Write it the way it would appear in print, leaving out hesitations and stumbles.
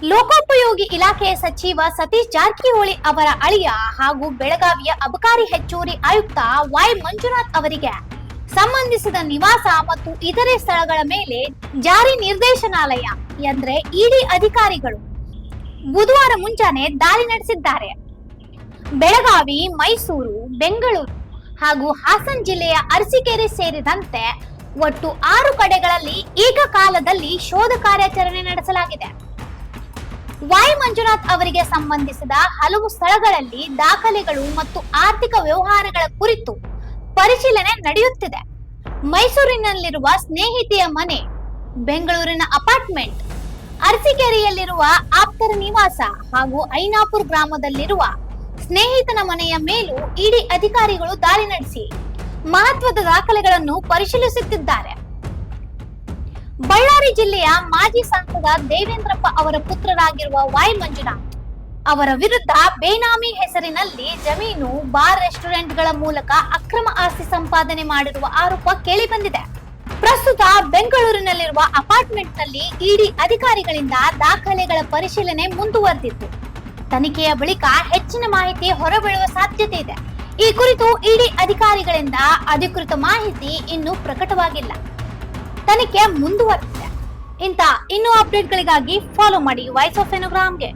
ಲೋಕೋಪಯೋಗಿ ಇಲಾಖೆಯ ಸಚಿವ ಸತೀಶ್ ಜಾರಕಿಹೊಳಿ ಅವರ ಅಳಿಯ ಹಾಗೂ ಬೆಳಗಾವಿಯ ಅಬಕಾರಿ ಹೆಚ್ಚುವರಿ ಆಯುಕ್ತ ವೈ ಮಂಜುನಾಥ್ ಅವರಿಗೆ ಸಂಬಂಧಿಸಿದ ನಿವಾಸ ಮತ್ತು ಇತರೆ ಸ್ಥಳಗಳ ಮೇಲೆ ಜಾರಿ ನಿರ್ದೇಶನಾಲಯ ಅಂದ್ರೆ ಇಡಿ ಅಧಿಕಾರಿಗಳು ಬುಧವಾರ ಮುಂಜಾನೆ ದಾಳಿ ನಡೆಸಿದ್ದಾರೆ. ಬೆಳಗಾವಿ, ಮೈಸೂರು, ಬೆಂಗಳೂರು ಹಾಗೂ ಹಾಸನ ಜಿಲ್ಲೆಯ ಅರಸೀಕೆರೆ ಸೇರಿದಂತೆ ಒಟ್ಟು 6 ಕಡೆಗಳಲ್ಲಿ ಏಕಕಾಲದಲ್ಲಿ ಶೋಧ ಕಾರ್ಯಾಚರಣೆ ನಡೆಸಲಾಗಿದೆ. ವೈ ಮಂಜುನಾಥ್ ಅವರಿಗೆ ಸಂಬಂಧಿಸಿದ ಹಲವು ಸ್ಥಳಗಳಲ್ಲಿ ದಾಖಲೆಗಳು ಮತ್ತು ಆರ್ಥಿಕ ವ್ಯವಹಾರಗಳ ಕುರಿತು ಪರಿಶೀಲನೆ ನಡೆಯುತ್ತಿದೆ. ಮೈಸೂರಿನಲ್ಲಿರುವ ಸ್ನೇಹಿತೆಯ ಮನೆ, ಬೆಂಗಳೂರಿನ ಅಪಾರ್ಟ್ಮೆಂಟ್, ಅರಸೀಕೆರೆಯಲ್ಲಿರುವ ಆಪ್ತರ ನಿವಾಸ ಹಾಗೂ ಐನಾಪುರ ಗ್ರಾಮದಲ್ಲಿರುವ ಸ್ನೇಹಿತನ ಮನೆಯ ಮೇಲೂ ಇಡಿ ಅಧಿಕಾರಿಗಳು ದಾಳಿ ನಡೆಸಿ ಮಹತ್ವದ ದಾಖಲೆಗಳನ್ನು ಪರಿಶೀಲಿಸುತ್ತಿದ್ದಾರೆ. ಬಳ್ಳಾರಿ ಜಿಲ್ಲೆಯ ಮಾಜಿ ಸಂಸದ ದೇವೇಂದ್ರಪ್ಪ ಅವರ ಪುತ್ರರಾಗಿರುವ ವೈ ಮಂಜುನಾಥ್ ಅವರ ವಿರುದ್ಧ ಬೇನಾಮಿ ಹೆಸರಿನಲ್ಲಿ ಜಮೀನು, ಬಾರ್, ರೆಸ್ಟೋರೆಂಟ್ಗಳ ಮೂಲಕ ಅಕ್ರಮ ಆಸ್ತಿ ಸಂಪಾದನೆ ಮಾಡಿರುವ ಆರೋಪ ಕೇಳಿಬಂದಿದೆ. ಪ್ರಸ್ತುತ ಬೆಂಗಳೂರಿನಲ್ಲಿರುವ ಅಪಾರ್ಟ್ಮೆಂಟ್ನಲ್ಲಿ ಇಡಿ ಅಧಿಕಾರಿಗಳಿಂದ ದಾಖಲೆಗಳ ಪರಿಶೀಲನೆ ಮುಂದುವರೆದಿದ್ದು, ತನಿಖೆಯ ಬಳಿಕ ಹೆಚ್ಚಿನ ಮಾಹಿತಿ ಹೊರಬೀಳುವ ಸಾಧ್ಯತೆ ಇದೆ. ಈ ಕುರಿತು ಇಡಿ ಅಧಿಕಾರಿಗಳಿಂದ ಅಧಿಕೃತ ಮಾಹಿತಿ ಇನ್ನೂ ಪ್ರಕಟವಾಗಿಲ್ಲ. ತನಿಖೆ ಮುಂದುವರೆದಿದೆ. ಇನ್ನೂ ಅಪ್ಡೇಟ್ಗಳಿಗಾಗಿ ಫಾಲೋ ಮಾಡಿ ವಾಯ್ಸ್ ಆಫ್ ಏನೋಗ್ರಾಮ್ಗೆ.